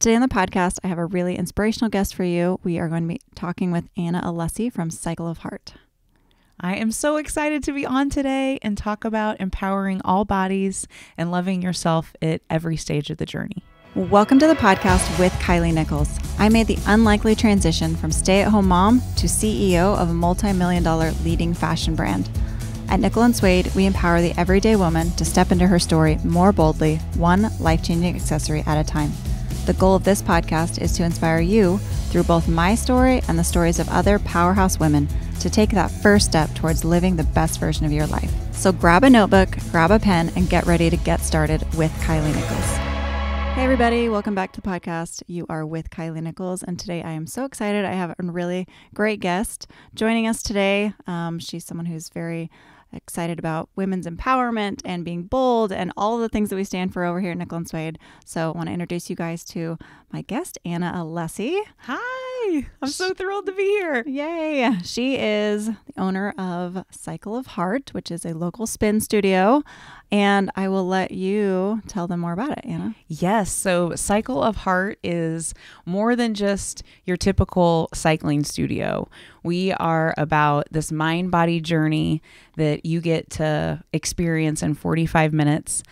Today on the podcast, I have a really inspirational guest for you. We are going to be talking with Anna Alessi from Cycle of Heart. I am so excited to be on today and talk about empowering all bodies and loving yourself at every stage of the journey. Welcome to the podcast with Kilee Nickels. I made the unlikely transition from stay-at-home mom to CEO of a multi-million-dollar leading fashion brand. At Nickel & Suede, we empower the everyday woman to step into her story more boldly, one life-changing accessory at a time. The goal of this podcast is to inspire you through both my story and the stories of other powerhouse women to take that first step towards living the best version of your life. So grab a notebook, grab a pen, and get ready to get started with Kilee Nickels. Hey everybody, welcome back to the podcast. You are with Kilee Nickels, and today I am so excited. I have a really great guest joining us today. She's someone who's very excited about women's empowerment and being bold and all the things that we stand for over here at Nickel & Suede. So I want to introduce you guys to my guest, Anna Alessi. Hi, I'm so thrilled to be here. Yay. She is the owner of Cycle of Heart, which is a local spin studio. And I will let you tell them more about it, Anna. Yes, so Cycle of Heart is more than just your typical cycling studio. We are about this mind-body journey that you get to experience in 45 minutes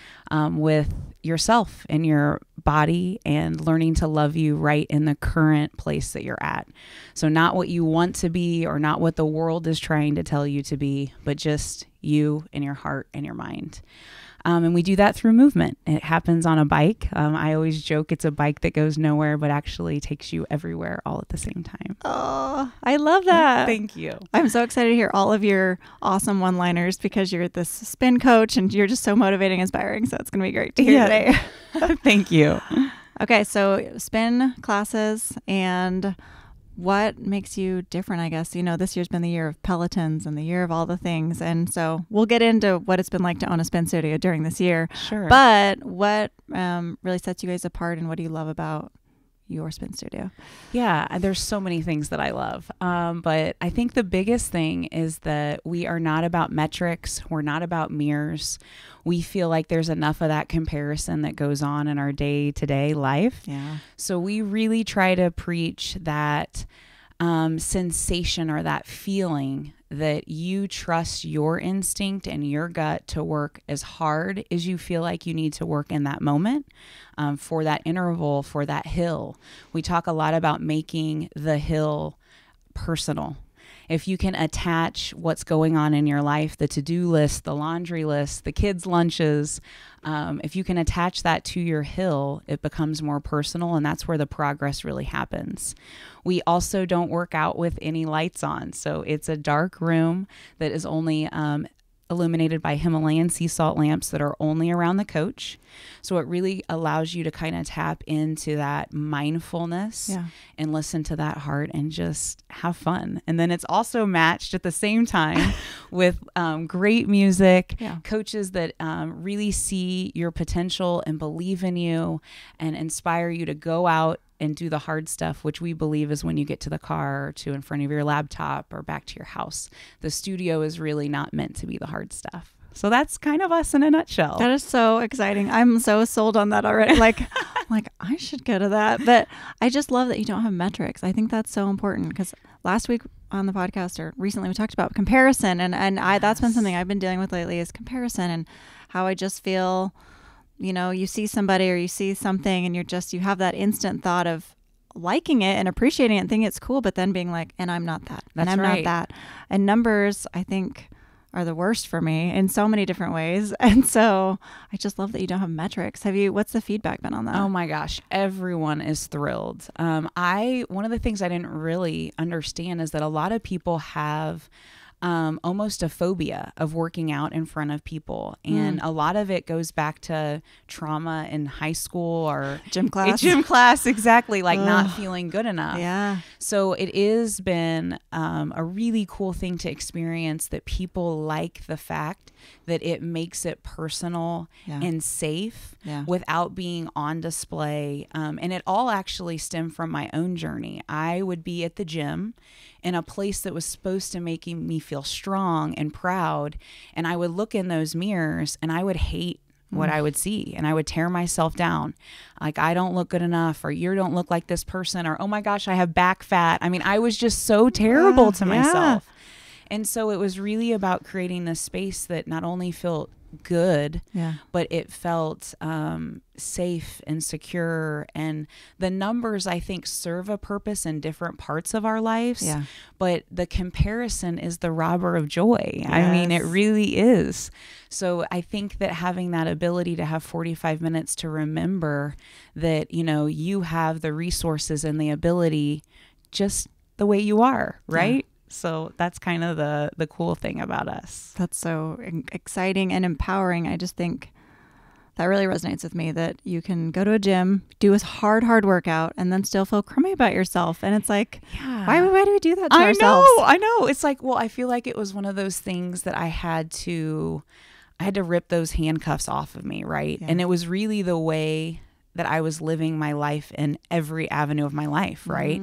with yourself and your body and learning to love you right in the current place that you're at. So not what you want to be or not what the world is trying to tell you to be, but just you and your heart and your mind. And we do that through movement. It happens on a bike. I always joke it's a bike that goes nowhere, but actually takes you everywhere all at the same time. Oh, I love that. Thank you. I'm so excited to hear all of your awesome one-liners because you're this spin coach and you're just so motivating, inspiring. So it's going to be great to hear today. Thank you. Okay, so spin classes and what makes you different, I guess? You know, this year's been the year of Pelotons and the year of all the things. And so we'll get into what it's been like to own a spin studio during this year. Sure. But what really sets you guys apart and what do you love about your spin studio? Yeah, there's so many things that I love. But I think the biggest thing is that we are not about metrics. We're not about mirrors. We feel like there's enough of that comparison that goes on in our day-to-day life. Yeah. So we really try to preach that sensation or that feeling that you trust your instinct and your gut to work as hard as you feel like you need to work in that moment for that interval, for that hill. We talk a lot about making the hill personal. If you can attach what's going on in your life, the to-do list, the laundry list, the kids' lunches, if you can attach that to your hill, it becomes more personal, and that's where the progress really happens. We also don't work out with any lights on, so it's a dark room that is only illuminated by Himalayan sea salt lamps that are only around the coach. So it really allows you to kind of tap into that mindfulness and listen to that heart and just have fun. And then it's also matched at the same time with great music, coaches that really see your potential and believe in you and inspire you to go out and do the hard stuff, which we believe is when you get to the car or to in front of your laptop or back to your house. The studio is really not meant to be the hard stuff. So that's kind of us in a nutshell. That is so exciting. I'm so sold on that already. Like I should go to that. But I just love that you don't have metrics. I think that's so important because last week on the podcast or recently we talked about comparison and that's been something I've been dealing with lately is comparison and how I just feel, you know, you see somebody or you see something and you have that instant thought of liking it and appreciating it and thinking it's cool, but then being like, and I'm not that. That's and I'm right. not that. And numbers, I think, are the worst for me in so many different ways. And so I just love that you don't have metrics. What's the feedback been on that? Oh my gosh, everyone is thrilled. One of the things I didn't really understand is that a lot of people have almost a phobia of working out in front of people. And a lot of it goes back to trauma in high school or gym class. Exactly. Like not feeling good enough. Yeah. So it has been a really cool thing to experience that people like the fact that it makes it personal and safe without being on display. And it all actually stemmed from my own journey. I would be at the gym in a place that was supposed to make me feel strong and proud. And I would look in those mirrors and I would hate what I would see, and I would tear myself down. Like, I don't look good enough, or you don't look like this person, or, oh my gosh, I have back fat. I mean, I was just so terrible to myself. And so it was really about creating this space that not only felt good, but it felt safe and secure. And the numbers, I think, serve a purpose in different parts of our lives. But the comparison is the robber of joy. I mean, it really is. So I think that having that ability to have 45 minutes to remember that, you know, you have the resources and the ability just the way you are, right? So that's kind of the cool thing about us. That's so exciting and empowering. I just think that really resonates with me, that you can go to a gym, do a hard workout, and then still feel crummy about yourself. And it's like, why do we do that to ourselves? I know. It's like, well, I feel like it was one of those things that I had to rip those handcuffs off of me, right? And it was really the way that I was living my life in every avenue of my life, right?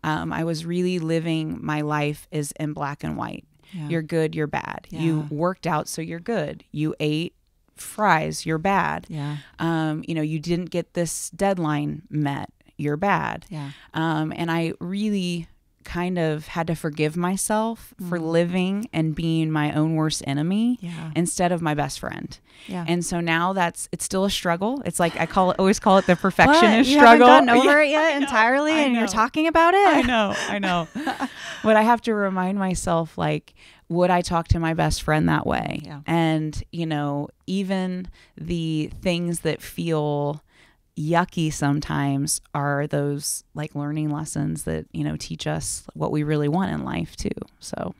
I was really living my life is in black and white. You're good, you're bad. You worked out, so you're good. You ate fries, you're bad. You know, you didn't get this deadline met, you're bad. And I really kind of had to forgive myself for living and being my own worst enemy instead of my best friend. And so now it's still a struggle. It's like, always call it the perfectionist struggle. You haven't gotten over it yet entirely, and you're talking about it. I know. But I have to remind myself, like, would I talk to my best friend that way? And, you know, even the things that feel yucky sometimes are those like learning lessons that, you know, teach us what we really want in life too. So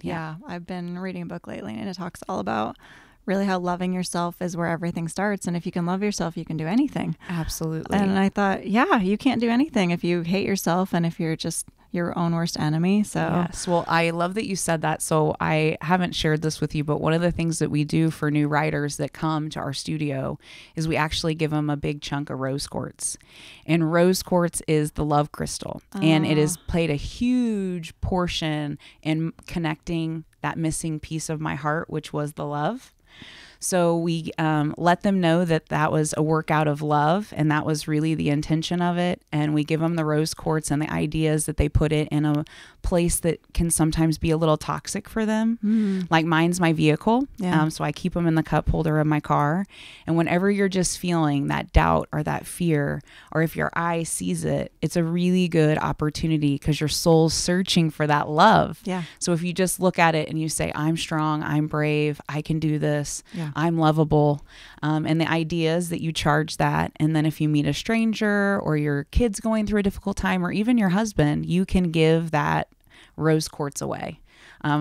I've been reading a book lately, and it talks all about really how loving yourself is where everything starts. And if you can love yourself, you can do anything. Absolutely. And I thought, you can't do anything if you hate yourself and if you're just your own worst enemy. So yes. Well, I love that you said that. So I haven't shared this with you, but one of the things that we do for new writers that come to our studio is we actually give them a big chunk of rose quartz. And rose quartz is the love crystal. And it has played a huge portion in connecting that missing piece of my heart, which was the love. So we let them know that was a workout of love, and that was really the intention of it. And we give them the rose quartz, and the idea is that they put it in a place that can sometimes be a little toxic for them. Like mine's my vehicle. So I keep them in the cup holder of my car. And whenever you're just feeling that doubt or that fear, or if your eye sees it, it's a really good opportunity because your soul's searching for that love. So if you just look at it and you say, I'm strong, I'm brave, I can do this. I'm lovable. And the idea is that you charge that. And then if you meet a stranger or your kid's going through a difficult time, or even your husband, you can give that rose quartz away.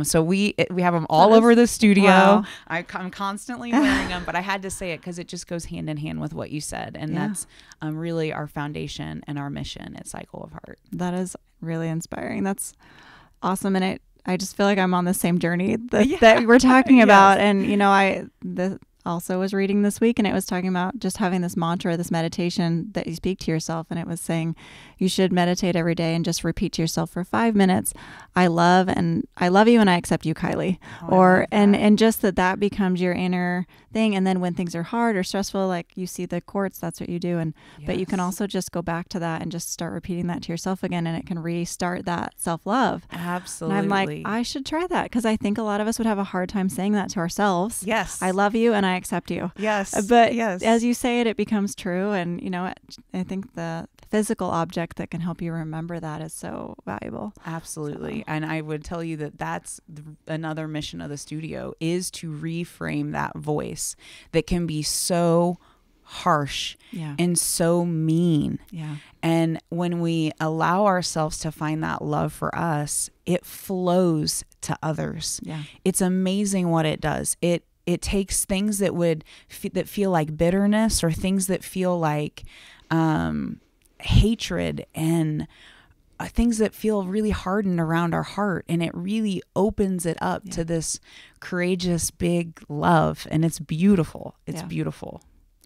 So we have them all over the studio. Wow. I'm constantly wearing them, but I had to say it because it just goes hand in hand with what you said. And that's really our foundation and our mission at Cycle of Heart. That is really inspiring. That's awesome. And I just feel like I'm on the same journey that we're talking about. And, you know, I also was reading this week, and it was talking about just having this mantra, this meditation that you speak to yourself. And it was saying you should meditate every day and just repeat to yourself for 5 minutes, I love you and I accept you, Kilee. And just that becomes your inner thing. And then when things are hard or stressful, like you see the quartz, that's what you do. But you can also just go back to that and just start repeating that to yourself again, and it can restart that self-love. Absolutely. And I'm like, I should try that, because I think a lot of us would have a hard time saying that to ourselves. Yes. I love you and I accept you. Yes. But as you say it becomes true. And, you know, I think the physical object that can help you remember that is so valuable. Absolutely. So. And I would tell you that that's another mission of the studio, is to reframe that voice that can be so harsh and so mean. And when we allow ourselves to find that love for us, it flows to others. It's amazing what it does. It takes things that that feel like bitterness, or things that feel like hatred, and things that feel really hardened around our heart, and it really opens it up to this courageous big love, and it's beautiful. It's beautiful.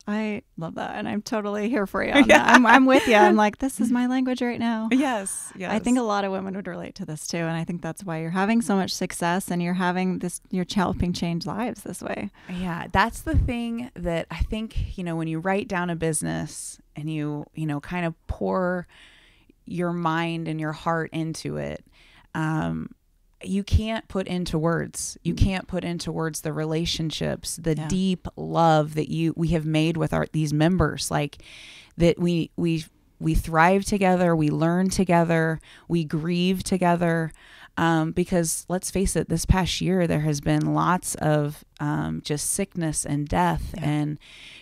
I love that. And I'm totally here for you on that. I'm with you. I'm like, this is my language right now. Yes. I think a lot of women would relate to this too. And I think that's why you're having so much success and you're helping change lives this way. Yeah. That's the thing that I think, when you write down a business and you kind of pour your mind and your heart into it, you can't put into words. You can't put into words the relationships, the deep love that we have made with these members. Like that we thrive together, we learn together, we grieve together. Because let's face it, this past year there has been lots of just sickness and death, and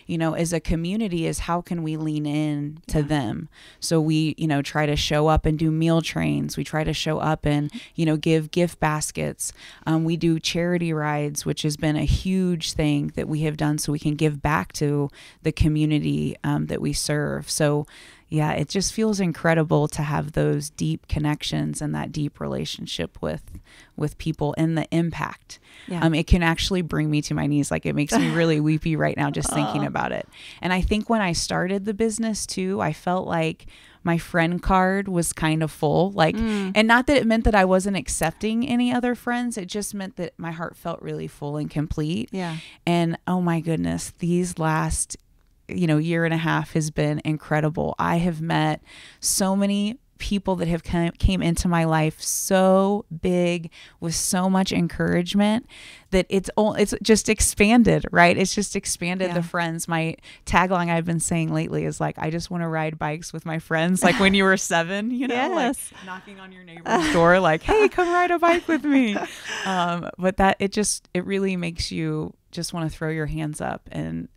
as a community, is how can we lean in to them? So we try to show up and do meal trains. We try to show up and give gift baskets. We do charity rides, which has been a huge thing that we have done, so we can give back to the community that we serve. So yeah, it just feels incredible to have those deep connections and that deep relationship with people and the impact. Yeah. It can actually bring me to my knees. Like, it makes me really weepy right now just thinking about it. And I think when I started the business too, I felt like my friend card was kind of full. Like, and not that it meant that I wasn't accepting any other friends. It just meant that my heart felt really full and complete. Yeah. And oh my goodness, these last year and a half has been incredible. I have met so many people that have came into my life so big with so much encouragement that it's just expanded, right? It's just expanded the friends. My tagline I've been saying lately is like, I just want to ride bikes with my friends. Like when you were 7, like knocking on your neighbor's door, like, hey, come ride a bike with me. But that it really makes you just want to throw your hands up and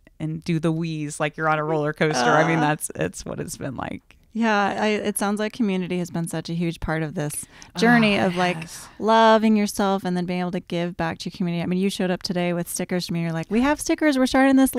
do the wheeze like you're on a roller coaster. I mean, it's what it's been like. Yeah, it sounds like community has been such a huge part of this journey of like loving yourself and then being able to give back to your community. I mean, you showed up today with stickers to me. You're like, we have stickers. We're starting this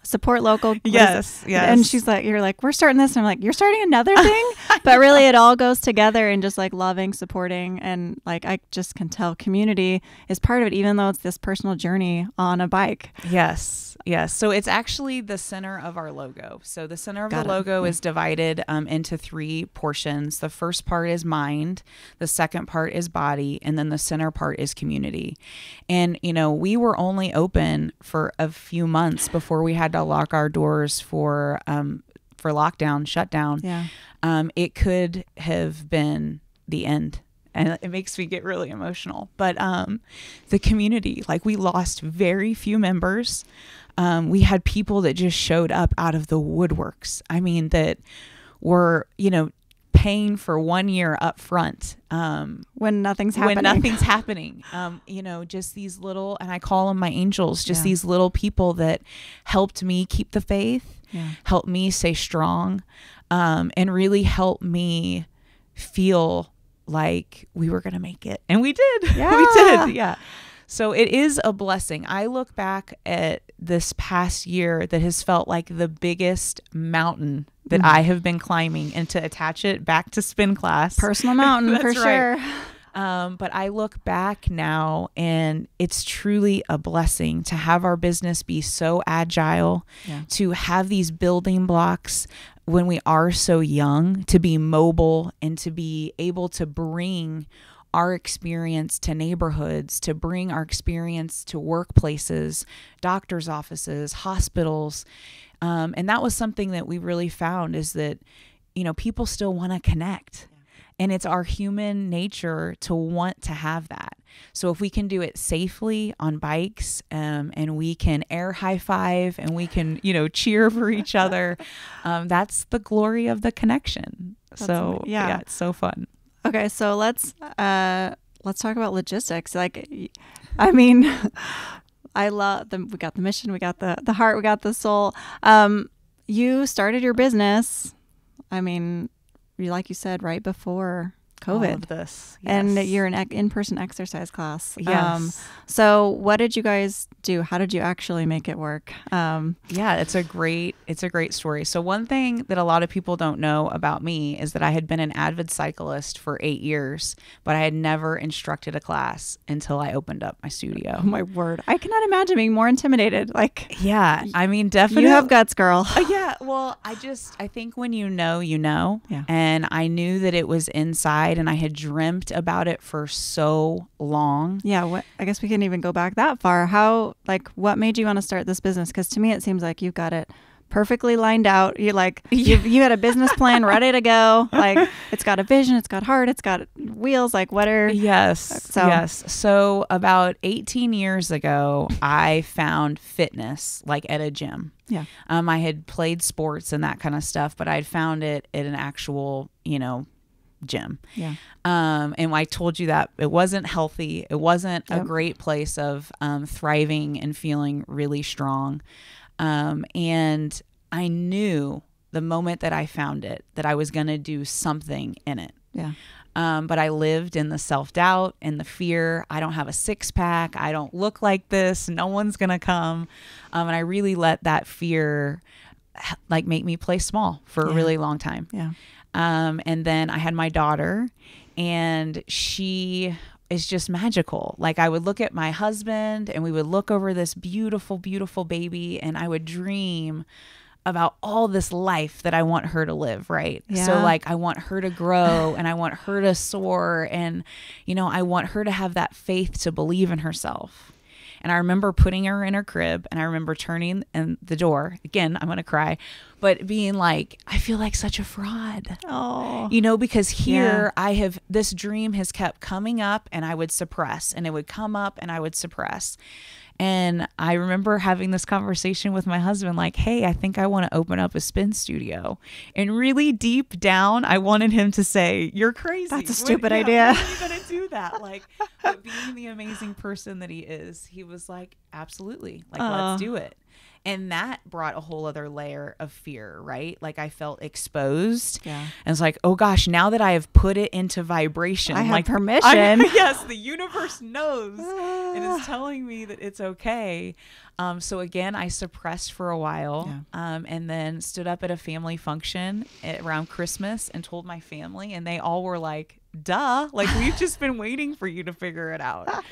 support local. Yes. And she's like, you're like, we're starting this. And I'm like, you're starting another thing? But really it all goes together and just like loving, supporting. And like, I just can tell community is part of it, even though it's this personal journey on a bike. Yes. So it's actually the center of our logo. So the center of the logo is divided into 3 portions. The first part is mind. The second part is body. And then the center part is community. And, we were only open for a few months before we had to lock our doors for lockdown, shutdown. Yeah. It could have been the end. And it makes me get really emotional. But the community, like, we lost very few members. We had people that just showed up out of the woodworks. I mean, that were, paying for 1 year up front. When nothing's happening. Just these little, and I call them my angels, just these little people that helped me keep the faith, helped me stay strong, and really helped me feel like we were going to make it. And we did. Yeah. We did. Yeah. So it is a blessing. I look back at this past year that has felt like the biggest mountain that I have been climbing, and to attach it back to spin class. Personal mountain for sure. But I look back now and it's truly a blessing to have our business be so agile, to have these building blocks when we are so young, to be mobile and to be able to bring our experience to neighborhoods, to bring our experience to workplaces, doctors' offices, hospitals. And that was something that we really found, is that, people still want to connect. And it's our human nature to want to have that. So if we can do it safely on bikes, and we can air high five and we can, cheer for each other, that's the glory of the connection. So yeah, it's so fun. Okay, so let's talk about logistics. Like, I mean, I love we got the mission, we got the heart, we got the soul. You started your business, I mean, like you said, right before COVID. All of this. Yes. And you're an in-person exercise class. Yes. So what did you guys do? How did you actually make it work? Yeah, it's a great story. So one thing that a lot of people don't know about me is that I had been an avid cyclist for 8 years, but I had never instructed a class until I opened up my studio. Oh my word. I cannot imagine being more intimidated. Like, yeah, I mean, definitely. You have guts, girl. Yeah. Well, I think when you know, you know. Yeah. And I knew that it was inside and I had dreamt about it for so long. Yeah. I guess we can even go back that far. What made you want to start this business? Because to me, it seems like you've got it perfectly lined out. You had a business plan ready to go. Like, it's got a vision, it's got heart, it's got wheels. Like, what are... Yes. So about 18 years ago, I found fitness like at a gym. Yeah. I had played sports and that kind of stuff, but I'd found it at an actual, gym. Yeah. And I told you that it wasn't healthy. It wasn't a great place of thriving and feeling really strong. And I knew the moment that I found it that I was going to do something in it. Yeah. But I lived in the self-doubt and the fear. I don't have a six-pack. I don't look like this. No one's going to come. And I really let that fear make me play small for a really long time. Yeah. And then I had my daughter, and she is just magical. Like, I would look at my husband and we would look over this beautiful, beautiful baby, and I would dream about all this life that I want her to live, right? Yeah. So I want her to grow and I want her to soar, and, I want her to have that faith to believe in herself. And I remember putting her in her crib, and I remember turning in the door. Again, I'm going to cry, but being like, I feel like such a fraud. Oh. Because here this dream has kept coming up, and I would suppress, and it would come up and I would suppress. And I remember having this conversation with my husband, like, hey, I think I want to open up a spin studio. And really deep down, I wanted him to say, you're crazy. That's a stupid idea. When are you going to do that? But being the amazing person that he is, he was like, absolutely. Let's do it. And that brought a whole other layer of fear, right? Like, I felt exposed. Yeah. And it's like, oh gosh, now that I have put it into vibration, I have permission. Yes, the universe knows and is telling me that it's okay. So again, I suppressed for a while, and then stood up at a family function around Christmas and told my family, and they all were like, duh, we've just been waiting for you to figure it out.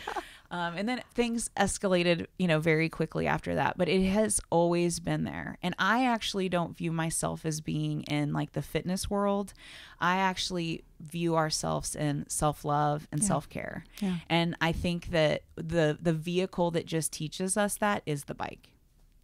And then things escalated, very quickly after that, but it has always been there. And I actually don't view myself as being in the fitness world. I actually view ourselves in self-love and self-care. Yeah. And I think that the vehicle that just teaches us that is the bike.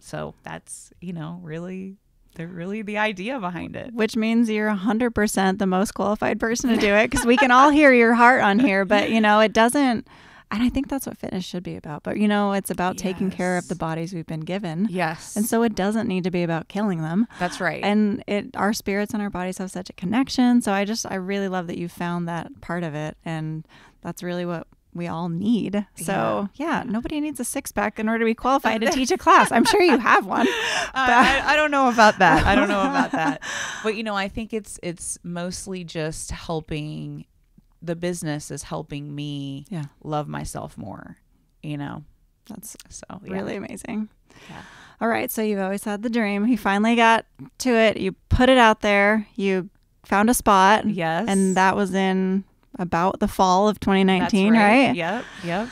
So that's, really the idea behind it. Which means you're 100% the most qualified person to do it, because we can all hear your heart on here, but it doesn't. And I think that's what fitness should be about. But, it's about taking care of the bodies we've been given. Yes. And so it doesn't need to be about killing them. That's right. And our spirits and our bodies have such a connection. So I really love that you found that part of it. And that's really what we all need. So, nobody needs a six-pack in order to be qualified to teach a class. I'm sure you have one. I don't know about that. But, I think it's mostly just helping. The business is helping me love myself more, That's really amazing. Yeah. All right. So you've always had the dream. You finally got to it. You put it out there. You found a spot. Yes. And that was in about the fall of 2019, That's right? Yep.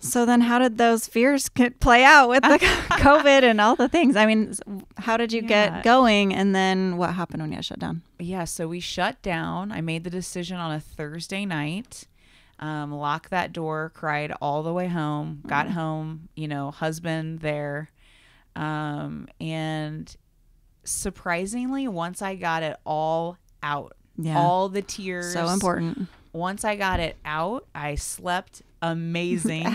So then how did those fears play out with the COVID and all the things? I mean, how did you get going? And then what happened when you shut down? Yeah, so we shut down. I made the decision on a Thursday night, locked that door, cried all the way home, got home, husband there. And surprisingly, once I got it all out, all the tears. So important. Once I got it out, I slept amazing.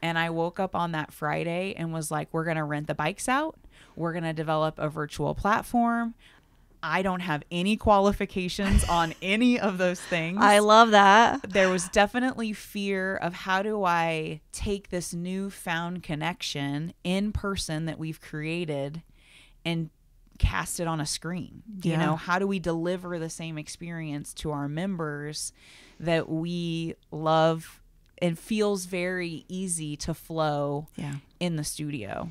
And I woke up on that Friday and was like, we're going to rent the bikes out. We're going to develop a virtual platform. I don't have any qualifications on any of those things. I love that. There was definitely fear of how do I take this newfound connection in person that we've created and cast it on a screen? You know, how do we deliver the same experience to our members that we love and feels very easy to flow in the studio?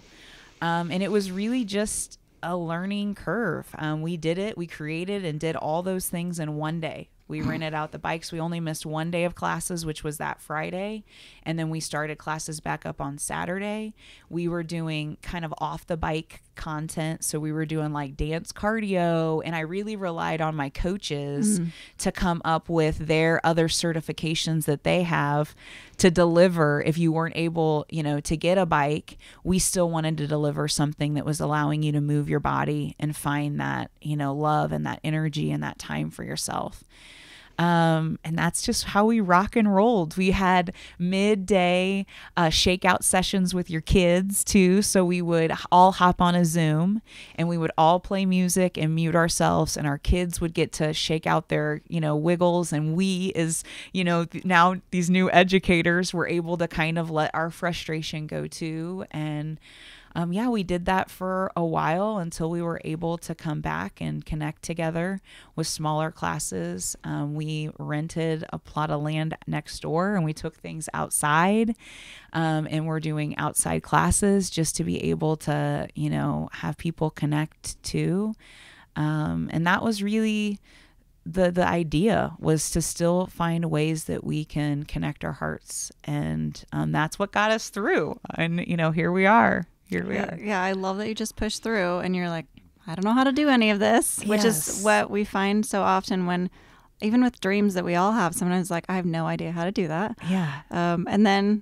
And it was really just a learning curve. We did it. We created and did all those things in one day. We rented out the bikes. We only missed one day of classes, which was that Friday. And then we started classes back up on Saturday. We were doing kind of off the bike content. So we were doing like dance cardio. And I really relied on my coaches to come up with their other certifications that they have to deliver. If you weren't able, you know, to get a bike, we still wanted to deliver something that was allowing you to move your body and find that, you know, love and that energy and that time for yourself. And that's just how we rock and rolled. We had midday shakeout sessions with your kids too. So we would all hop on a Zoom and we would all play music and mute ourselves, and our kids would get to shake out their, you know, wiggles. And we, as, you know, now these new educators, were able to kind of let our frustration go too. And we did that for a while until we were able to come back and connect together with smaller classes. We rented a plot of land next door and we took things outside, and we're doing outside classes just to be able to, you know, have people connect too. And that was really the idea, was to still find ways that we can connect our hearts. And that's what got us through. And, you know, here we are. Yeah, I love that you just push through and you're like, I don't know how to do any of this, which is what we find so often when, even with dreams that we all have, sometimes like, I have no idea how to do that. Yeah. And then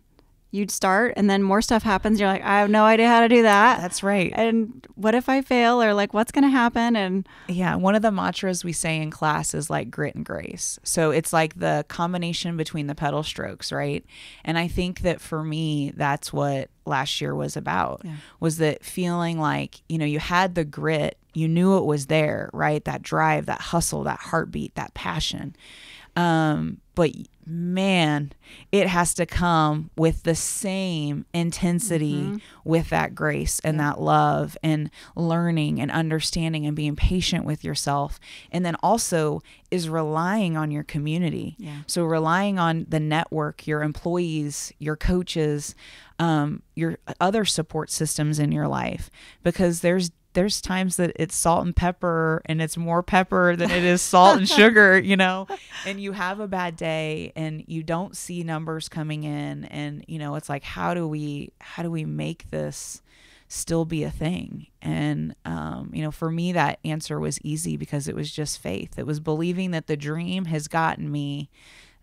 you'd start and then more stuff happens. You're like, I have no idea how to do that. That's right. And what if I fail, or like, what's going to happen? And yeah, one of the mantras we say in class is like grit and grace. So it's like the combination between the pedal strokes, right? And I think that for me, that's what last year was about, was that feeling like, you know, you had the grit, you knew it was there, right? That drive, that hustle, that heartbeat, that passion. But man, it has to come with the same intensity with that grace and that love and learning and understanding and being patient with yourself. And then also is relying on your community. So relying on the network, your employees, your coaches, your other support systems in your life, because there's times that it's salt and pepper and it's more pepper than it is salt and sugar, you know, and you have a bad day and you don't see numbers coming in, and, you know, it's like, how do we make this still be a thing? And, you know, for me, that answer was easy because it was just faith. It was believing that the dream has gotten me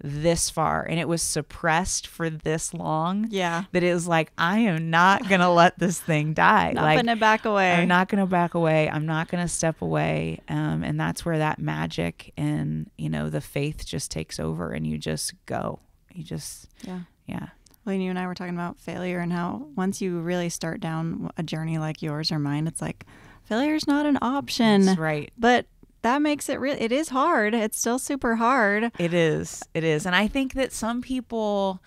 this far and it was suppressed for this long, that it was like, I am not gonna let this thing die. Not gonna back away. I'm not gonna back away. I'm not gonna step away. And that's where that magic and, you know, the faith just takes over, and you just go. You just Well, you and I were talking about failure and how once you really start down a journey like yours or mine, it's like, failure's not an option. That's right. But that makes it it is hard. It's still super hard. It is. And I think that some people,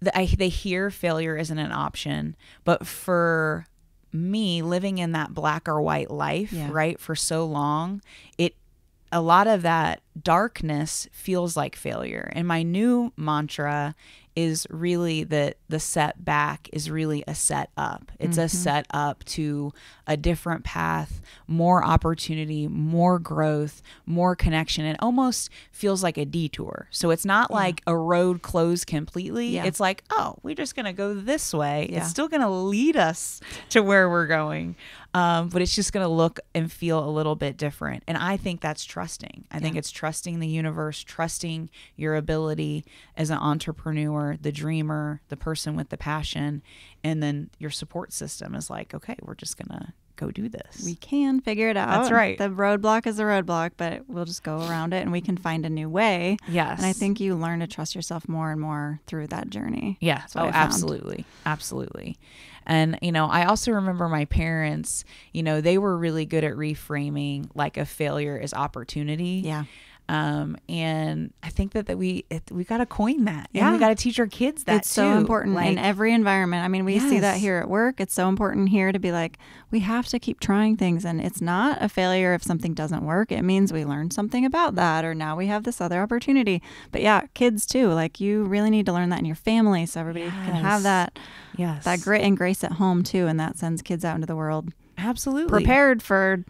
they hear failure isn't an option, but for me, living in that black or white life, right, for so long, a lot of that darkness feels like failure. And my new mantra is really that the setback is really a set up. It's a set up to a different path, more opportunity, more growth, more connection. It almost feels like a detour. So it's not like a road closed completely. It's like, oh, we're just going to go this way. It's still going to lead us to where we're going. But it's just going to look and feel a little bit different. And I think that's trusting. I think it's trusting the universe, trusting your ability as an entrepreneur, the dreamer, the person with the passion. And then your support system is like, okay, we're just going to go do this. We can figure it out. That's right. The roadblock is a roadblock, but we'll just go around it and we can find a new way. Yes. And I think you learn to trust yourself more and more through that journey. Yeah. Oh, absolutely. Absolutely. And, you know, I also remember my parents, you know, they were really good at reframing like a failure as opportunity. Yeah. And I think that we got to coin that. Yeah. And we got to teach our kids that it's so important in every environment. I mean, we see that here at work. It's so important here to be like, we have to keep trying things. And it's not a failure if something doesn't work. It means we learned something about that, or now we have this other opportunity. But yeah, kids too. Like, you really need to learn that in your family so everybody can have that, that grit and grace at home too. And that sends kids out into the world. Absolutely. Prepared for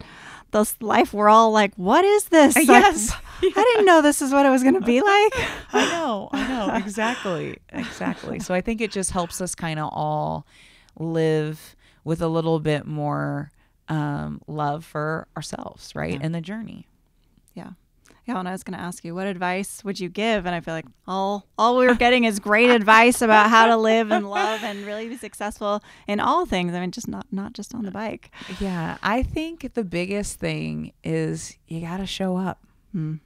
this life. We're all like, what is this? Yes. Like, I didn't know this is what it was going to be like. I know. Exactly. So I think it just helps us kind of all live with a little bit more love for ourselves, right? In the journey. Yeah, and I was going to ask you, what advice would you give? And I feel like all we were getting is great advice about how to live and love and really be successful in all things. I mean, just not just on the bike. Yeah, I think the biggest thing is you got to show up. You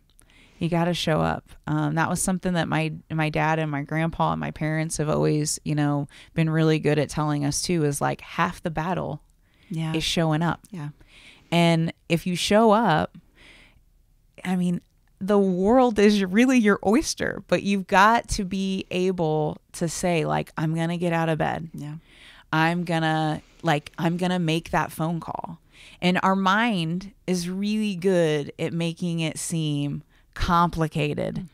got to show up. That was something that my dad and my grandpa and my parents have always, been really good at telling us too, is like half the battle is showing up. Yeah. And if you show up, I mean, the world is really your oyster, but you've got to be able to say, like, I'm going to get out of bed. Yeah. I'm going to make that phone call. And our mind is really good at making it seem complicated.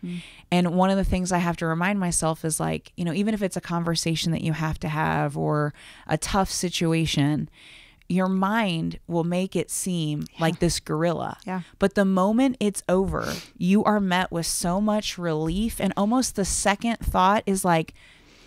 And one of the things I have to remind myself is, like, even if it's a conversation that you have to have or a tough situation, your mind will make it seem like this gorilla. Yeah. But the moment it's over, you are met with so much relief. And almost the second thought is like,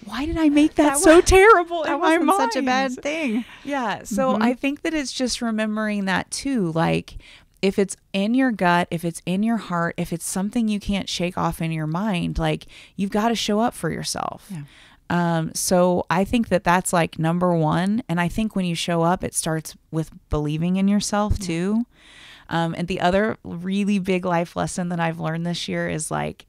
why did I make that so terrible in my mind? Such a bad thing. Yeah. So I think that it's just remembering that too. Like, if it's in your gut, if it's in your heart, if it's something you can't shake off in your mind, like, you've got to show up for yourself. Yeah. So I think that that's like number one. And I think when you show up, it starts with believing in yourself too. And the other really big life lesson that I've learned this year is, like,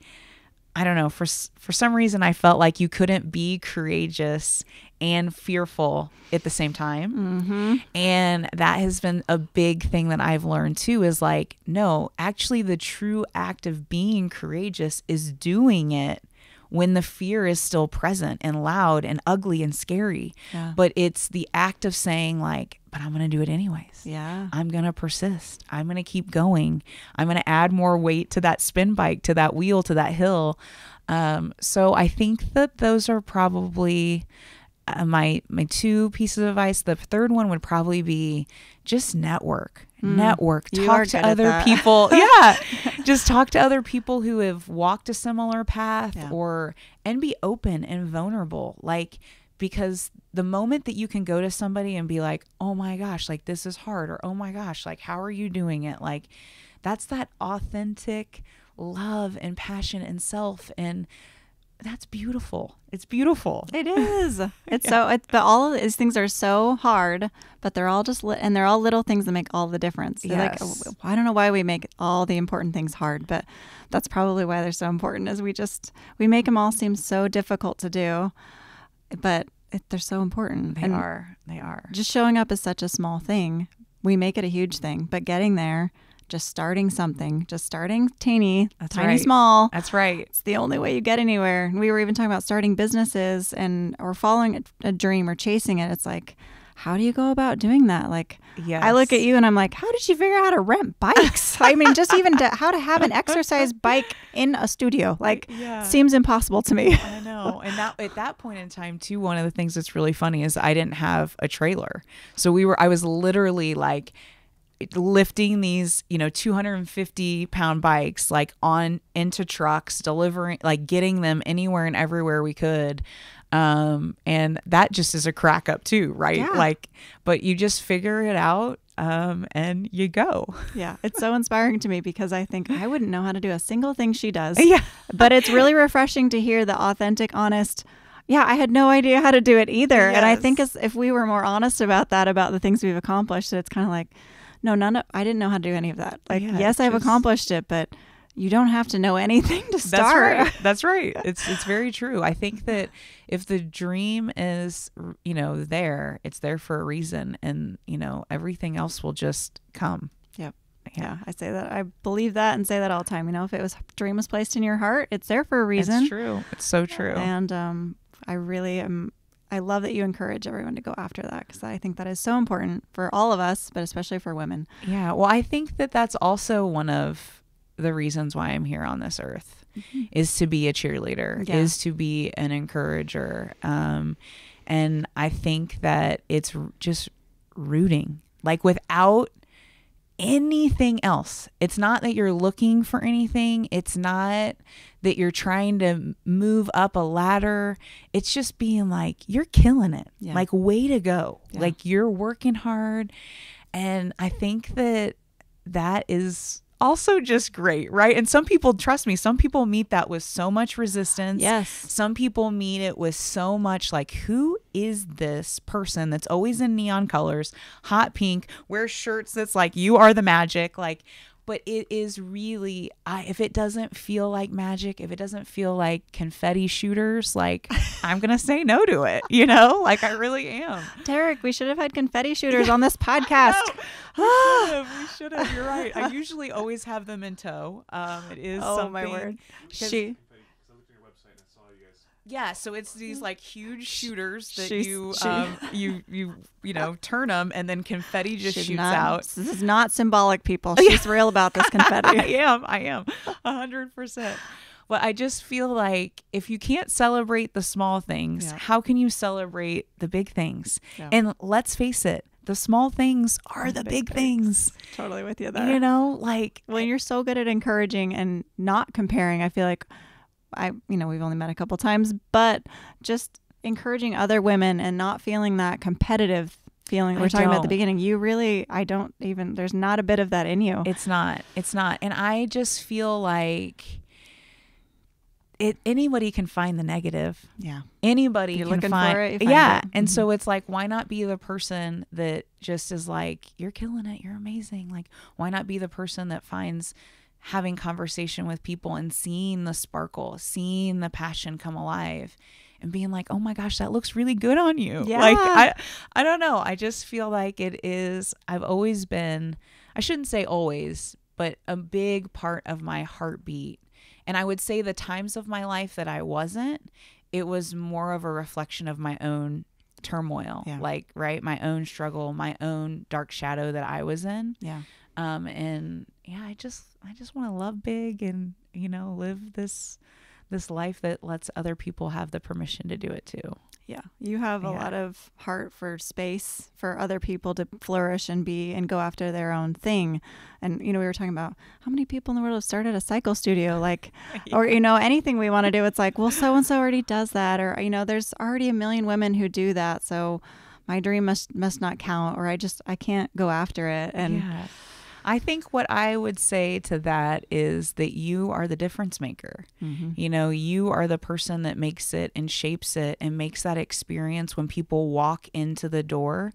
I don't know, for some reason I felt like you couldn't be courageous and fearful at the same time. And that has been a big thing that I've learned too, is like, no, actually the true act of being courageous is doing it when the fear is still present and loud and ugly and scary. Yeah. But it's the act of saying, like, but I'm going to do it anyways. Yeah. I'm going to persist. I'm going to keep going. I'm going to add more weight to that spin bike, to that wheel, to that hill. So I think that those are probably my two pieces of advice. The third one would probably be just network. Talk to other people. Just talk to other people who have walked a similar path, and be open and vulnerable. Like, because the moment that you can go to somebody and be like, oh my gosh, like, this is hard, or oh my gosh, like, how are you doing it? Like, that's that authentic love and passion and self, and that's beautiful. It's beautiful. It is. It's but all of these things are so hard, but they're all just and they're all little things that make all the difference. Like, I don't know why we make all the important things hard, but that's probably why they're so important. Is we make them all seem so difficult to do, but they're so important. They are. Just showing up is such a small thing. We make it a huge thing, but getting there, just starting something, just starting tiny, small. That's right. It's the only way you get anywhere. We were even talking about starting businesses or following a dream or chasing it. It's like, how do you go about doing that? Like, I look at you and I'm like, how did you figure out how to rent bikes? I mean, just even how to have an exercise bike in a studio, like, seems impossible to me. I know. And at that point in time too, one of the things that's really funny is I didn't have a trailer. So I was literally like lifting these, 250-pound bikes, like, on into trucks, delivering, like, getting them anywhere and everywhere we could. And that just is a crack up too, right? Yeah. Like, but you just figure it out, and you go. Yeah. It's so inspiring to me, because I think I wouldn't know how to do a single thing she does. Yeah. But it's really refreshing to hear the authentic, honest, I had no idea how to do it either. Yes. And I think if we were more honest about that, about the things we've accomplished, that it's kind of like, no, I didn't know how to do any of that. Like, yes, I've accomplished it, but you don't have to know anything to start. That's right. It's very true. I think that if the dream is, there, it's there for a reason, and, everything else will just come. Yep. Yeah, I say that. I believe that and say that all the time. You know, if it was dream was placed in your heart, it's there for a reason. It's true. It's so true. And I really am. I love that you encourage everyone to go after that, because I think that is so important for all of us, but especially for women. Yeah. Well, I think that that's also one of the reasons why I'm here on this earth, is to be a cheerleader, is to be an encourager. And I think that it's just rooting, like without anything else. It's not that you're looking for anything. It's not that you're trying to move up a ladder. It's just being like, you're killing it. Yeah. Like, way to go. Yeah. Like, you're working hard. And I think that that is also just great, right? And some people, trust me, some people meet that with so much resistance. Yes. Some people meet it with so much like, who is this person that's always in neon colors, hot pink, wears shirts that's like, you are the magic, like. But it is really, if it doesn't feel like magic, if it doesn't feel like confetti shooters, like, I'm going to say no to it, you know? Like, I really am. Derek, we should have had confetti shooters on this podcast. We should have. You're right. I usually always have them in tow. It is something. My word. Yeah, so it's these like huge shooters that you know, turn them and then confetti just shoots out. This is not symbolic, people. She's real about this confetti. I am 100%. But I just feel like if you can't celebrate the small things, how can you celebrate the big things? Yeah. And let's face it, the small things are the big things. Totally with you there. You know, like, when you're so good at encouraging and not comparing, I feel like we've only met a couple times, but just encouraging other women and not feeling that competitive feeling that we're talking about at the beginning. You really, there's not a bit of that in you. It's not. And I just feel like anybody can find the negative. Yeah. Anybody You're can looking find for it. Yeah. And so it's like, why not be the person that just is like, you're killing it, you're amazing. Like, why not be the person that finds having conversation with people and seeing the sparkle, seeing the passion come alive and being like, oh my gosh, that looks really good on you. Yeah. Like, I don't know. I just feel like I've always been, I shouldn't say always, but a big part of my heartbeat. And I would say the times of my life that I wasn't, it was more of a reflection of my own turmoil, like, right. My own struggle, my own dark shadow that I was in. Yeah. And yeah, I just want to love big and, you know, live this life that lets other people have the permission to do it too. Yeah. You have a lot of heart for space for other people to flourish and be and go after their own thing. And, you know, we were talking about how many people in the world have started a cycle studio, like, or, you know, anything we want to do. It's like, well, so-and-so already does that. Or, you know, there's already a million women who do that. So my dream must not count, or I can't go after it. And I think what I would say to that is that you are the difference maker. Mm-hmm. You know, you are the person that makes it and shapes it and makes that experience when people walk into the door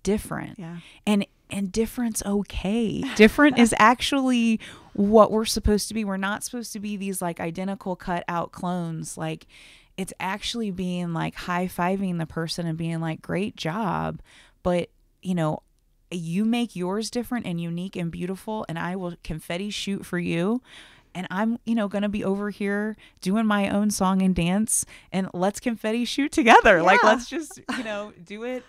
different. Yeah. And different's okay. Different is actually what we're supposed to be. We're not supposed to be these like identical cut out clones. Like, it's actually being like high-fiving the person and being like, great job. But, you know, you make yours different and unique and beautiful, and I will confetti shoot for you. And I'm, you know, going to be over here doing my own song and dance, and let's confetti shoot together. Yeah. Like, let's just, you know, do it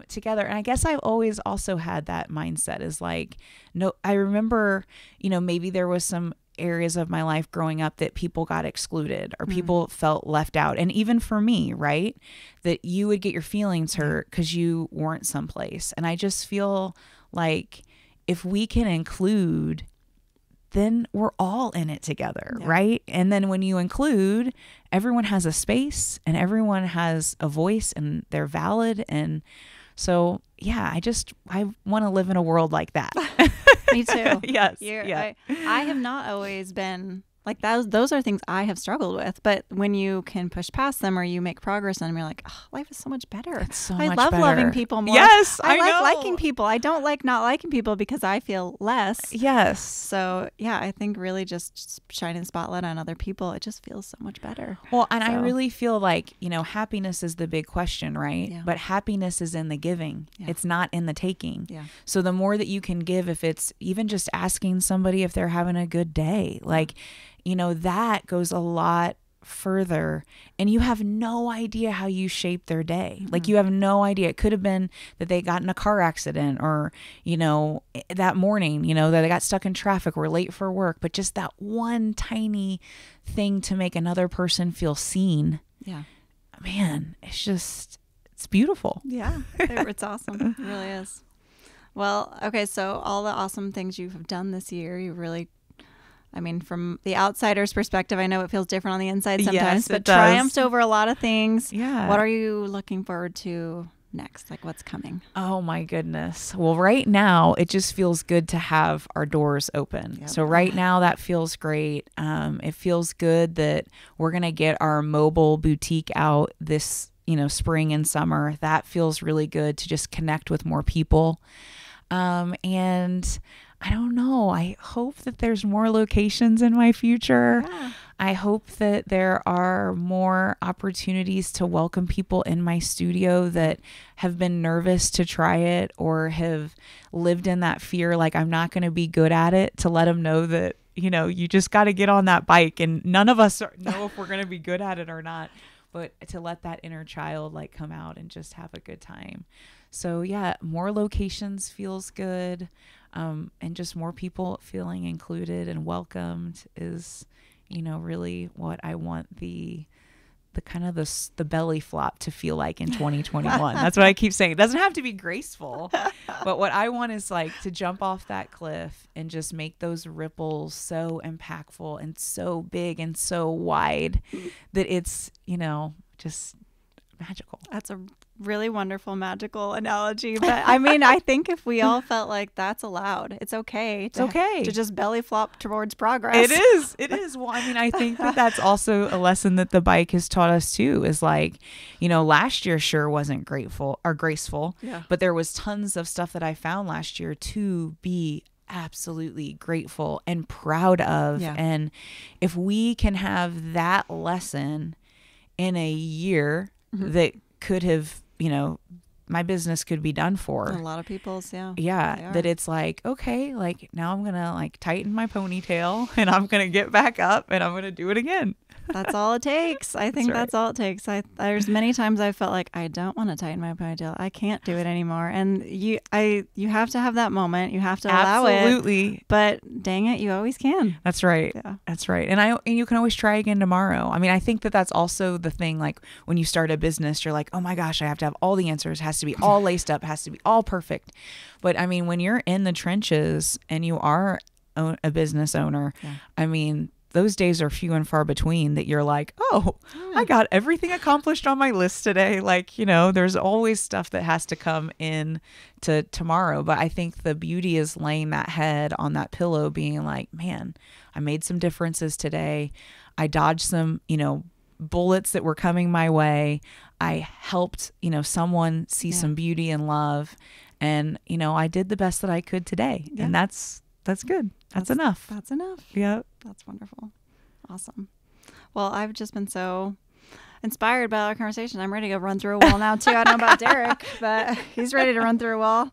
together. And I guess I've always also had that mindset is like, no, I remember, you know, maybe there was some areas of my life growing up that people got excluded or people felt left out. And even for me, right, that you would get your feelings hurt because you weren't someplace. And I just feel like if we can include, then we're all in it together, right? And then when you include, everyone has a space and everyone has a voice and they're valid. And so, yeah, I want to live in a world like that. Me too. Yes. I have not always been Like those are things I have struggled with. But when you can push past them or you make progress on them, you're like, oh, life is so much better. It's so I much love better. loving people more. Yes, I like know. liking people. I don't like not liking people because I feel less. Yes. So yeah, I think really just shining a spotlight on other people, it just feels so much better. Well, and I really feel like, happiness is the big question, right? Yeah. But happiness is in the giving. Yeah. It's not in the taking. Yeah. So the more that you can give, if it's even just asking somebody if they're having a good day, like, that goes a lot further, and you have no idea how you shape their day. Mm-hmm. Like you have no idea. It could have been that they got in a car accident or, that morning, that they got stuck in traffic, were late for work, but just that one tiny thing to make another person feel seen. Yeah. Man, it's beautiful. Yeah. It's awesome. It really is. Well, okay. So all the awesome things you've done this year, you really, from the outsider's perspective, I know it feels different on the inside sometimes, yes, but triumphed over a lot of things. Yeah. What are you looking forward to next? Like what's coming? Oh my goodness. Well, right now it just feels good to have our doors open. Yep. So right now that feels great. It feels good that we're going to get our mobile boutique out this, spring and summer. That feels really good to just connect with more people. And I don't know. I hope that there's more locations in my future. Yeah. I hope that there are more opportunities to welcome people in my studio that have been nervous to try it or have lived in that fear, like I'm not going to be good at it, to let them know that, you just got to get on that bike, and none of us know if we're going to be good at it or not, but to let that inner child like come out and just have a good time. So yeah, more locations feels good. And just more people feeling included and welcomed is, really what I want the kind of the belly flop to feel like in 2021. That's what I keep saying. It doesn't have to be graceful, but what I want is like to jump off that cliff and just make those ripples so impactful and so big and so wide that it's, just magical. That's a really wonderful, magical analogy. But I think if we all felt like that's allowed, it's okay. To just belly flop towards progress. It is. Well, I think that's also a lesson that the bike has taught us too, is like, last year sure wasn't graceful, yeah. but there was tons of stuff that I found last year to be absolutely grateful and proud of. Yeah. And if we can have that lesson in a year that could have, my business could be done for. A lot of people's, yeah, that it's like, okay, like now I'm gonna like tighten my ponytail and I'm gonna get back up and I'm gonna do it again. That's all it takes. I think that's all it takes. There's many times I felt like I don't want to tighten my ponytail. I can't do it anymore. And you have to have that moment. You have to allow it. Absolutely. But dang it, you always can. That's right. Yeah. That's right. And you can always try again tomorrow. I think that that's also the thing. Like when you start a business, you're like, oh my gosh, I have to have all the answers. It has to be all laced up. It has to be all perfect. But when you're in the trenches and you are a business owner, those days are few and far between that you're like, oh, I got everything accomplished on my list today. Like, there's always stuff that has to come in to tomorrow. But I think the beauty is laying that head on that pillow being like, man, I made some differences today. I dodged some, bullets that were coming my way. I helped, someone see some beauty and love. And, I did the best that I could today. Yeah. And that's good. That's enough. That's enough. Yep. That's wonderful. Awesome. Well, I've just been so inspired by our conversation. I'm ready to go run through a wall now too. I don't know about Derek, but he's ready to run through a wall.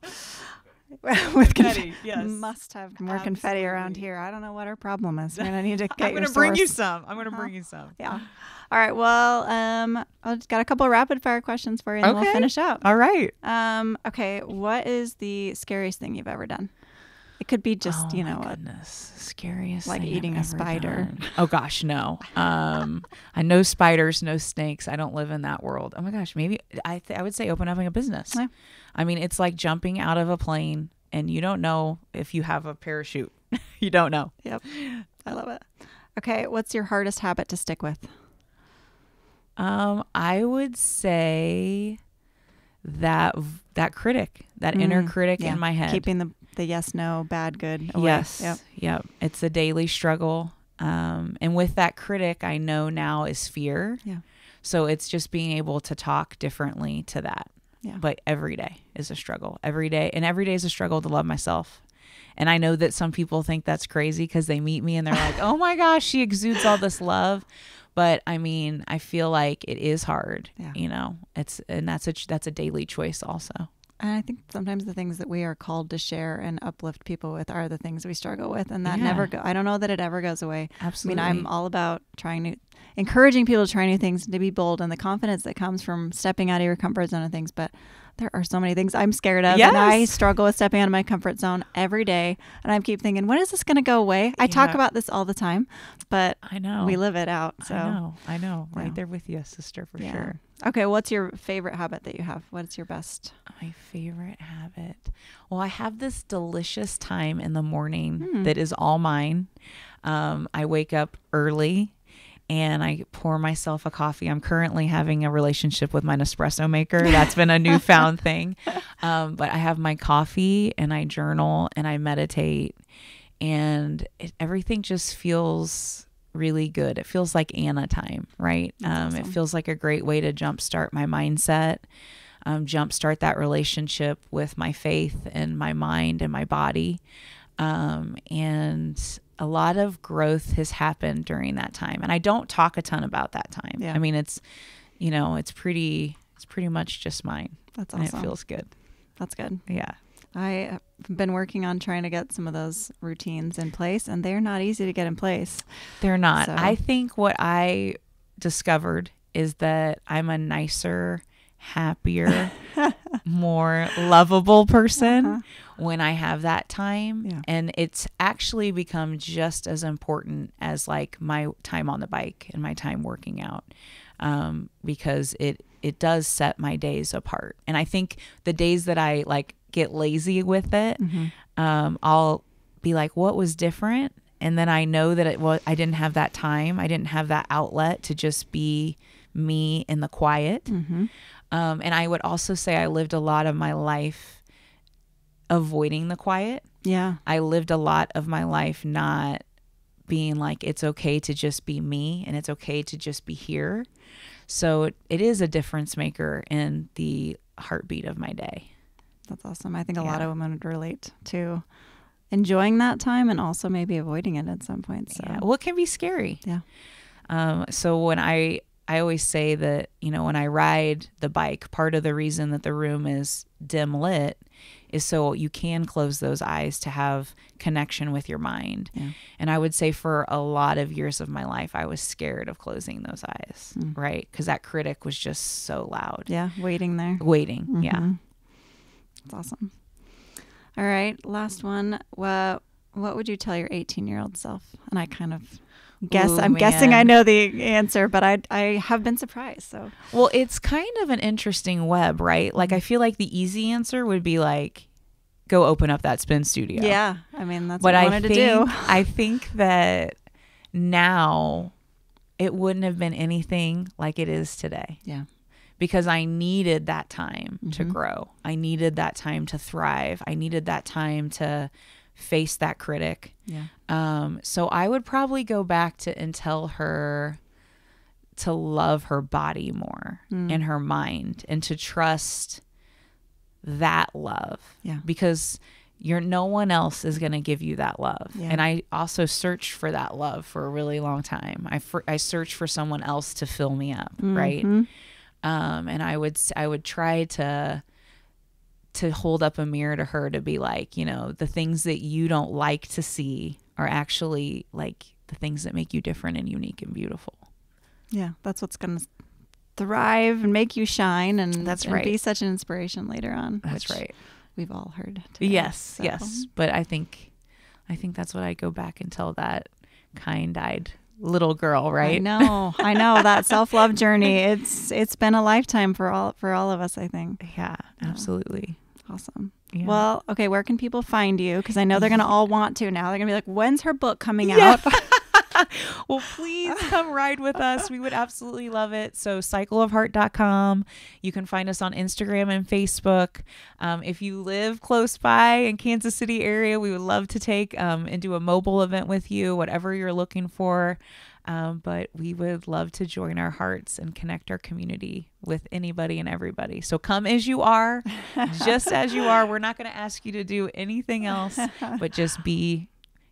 With confetti, yes. Must have more confetti around here. I don't know what our problem is. We're gonna need to get I'm gonna bring you some. Yeah. All right. Well, I've got a couple of rapid fire questions for you, and we'll finish up. All right. Okay. What is the scariest thing you've ever done? It could be just, scariest like thing eating a spider. Oh gosh, no. I know spiders, no snakes. I don't live in that world. Oh my gosh, maybe I would say open up a business. Yeah. It's like jumping out of a plane and you don't know if you have a parachute. You don't know. Yep. I love it. Okay, what's your hardest habit to stick with? I would say that critic, that inner critic in my head. Keeping the yes, no, bad, good away. Yes. Yep. It's a daily struggle. And with that critic, I know now is fear. Yeah. So it's just being able to talk differently to that. Yeah. But every day is a struggle. Every day. And every day is a struggle to love myself. And I know that some people think that's crazy because they meet me and they're like, oh my gosh, she exudes all this love. But I mean, I feel like it is hard, you know, that's a daily choice also. And I think sometimes the things that we are called to share and uplift people with are the things we struggle with. And that I don't know that it ever goes away. Absolutely. I mean, I'm all about encouraging people to try new things and to be bold, and the confidence that comes from stepping out of your comfort zone and things. But there are so many things I'm scared of. Yes. And I struggle with stepping out of my comfort zone every day. And I keep thinking, when is this going to go away? I talk about this all the time, but I know we live it out. So I know. Right there with you, sister, for sure. Okay. What's your favorite habit that you have? What's your best? My favorite habit. Well, I have this delicious time in the morning that is all mine. I wake up early and I pour myself a coffee. I'm currently having a relationship with my Nespresso maker. That's been a newfound thing. But I have my coffee and I journal and I meditate, and everything just feels really good. It feels like Anna time, right? Awesome. It feels like a great way to jumpstart my mindset, jumpstart that relationship with my faith and my mind and my body. And a lot of growth has happened during that time. And I don't talk a ton about that time. Yeah. I mean, it's pretty much just mine. That's awesome. And it feels good. That's good. Yeah. I have been working on trying to get some of those routines in place, and they're not easy to get in place. They're not. So. I think what I discovered is that I'm a nicer, happier, more lovable person when I have that time. Yeah. And it's actually become just as important as like my time on the bike and my time working out, because it does set my days apart. And I think the days that I like get lazy with it, I'll be like, what was different? And then I know that I didn't have that time. I didn't have that outlet to just be me in the quiet. And I would also say I lived a lot of my life avoiding the quiet. Yeah. I lived a lot of my life not being like, it's okay to just be me and it's okay to just be here. So it is a difference maker in the heartbeat of my day. That's awesome. I think a lot of women would relate to enjoying that time and also maybe avoiding it at some point. So. Yeah. Well, it can be scary. Yeah. So when I always say that, you know, when I ride the bike, part of the reason that the room is dim lit is so you can close those eyes to have connection with your mind. Yeah. And I would say for a lot of years of my life, I was scared of closing those eyes, right? Because that critic was just so loud. Yeah, waiting there. Yeah. That's awesome. All right, last one. What would you tell your 18-year-old self? And I kind of guessing I know the answer, but I have been surprised. So, well, it's kind of an interesting web, right? Like I feel like the easy answer would be like, go open up that spin studio. Yeah, I mean that's what I wanted to do. I think that now it wouldn't have been anything like it is today. Yeah. Because I needed that time to grow. I needed that time to thrive. I needed that time to face that critic. Yeah. So I would probably go back and tell her to love her body more and her mind and to trust that love. Yeah. Because no one else is going to give you that love. Yeah. And I also searched for that love for a really long time. I searched for someone else to fill me up. Right. And I would try to hold up a mirror to her to be like, you know, the things that you don't like to see are actually like the things that make you different and unique and beautiful. Yeah. That's what's going to thrive and make you shine. And that's right. And be such an inspiration later on. That's right. We've all heard today, yes. But I think that's what I go back and tell that kind-eyed little girl, right? I know that self-love journey. It's been a lifetime for all of us, I think. Yeah, absolutely. Awesome. Yeah. Well, okay, where can people find you? Because I know they're going to all want to now. They're going to be like, when's her book coming out? Well, please come ride with us. We would absolutely love it. So cycleofheart.com. You can find us on Instagram and Facebook. If you live close by in Kansas City area, we would love to take and do a mobile event with you, whatever you're looking for. But we would love to join our hearts and connect our community with anybody and everybody. So come as you are, just as you are. We're not going to ask you to do anything else, but just be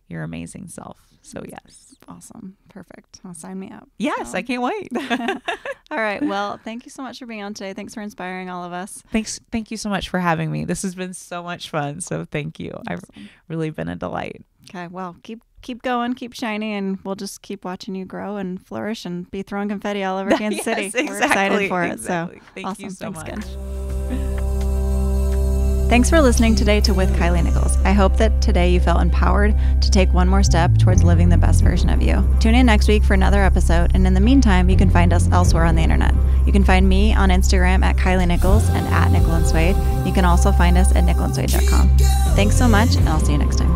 your amazing self. So yes. Awesome. Perfect. Well, sign me up. Yes, I can't wait. All right. Well, thank you so much for being on today. Thanks for inspiring all of us. Thank you so much for having me. This has been so much fun. So thank you. Awesome. I've really been a delight. Okay. Well, keep going, keep shining, and we'll just keep watching you grow and flourish and be throwing confetti all over Kansas City. Exactly, We're excited for it. So thank awesome. you so Thanks much. again. Thanks for listening today to With Kilee Nickels. I hope that today you felt empowered to take one more step towards living the best version of you. Tune in next week for another episode, and in the meantime, you can find us elsewhere on the internet. You can find me on Instagram at Kilee Nickels and at Nickel and Suede. You can also find us at nickelandswade.com. Thanks so much, and I'll see you next time.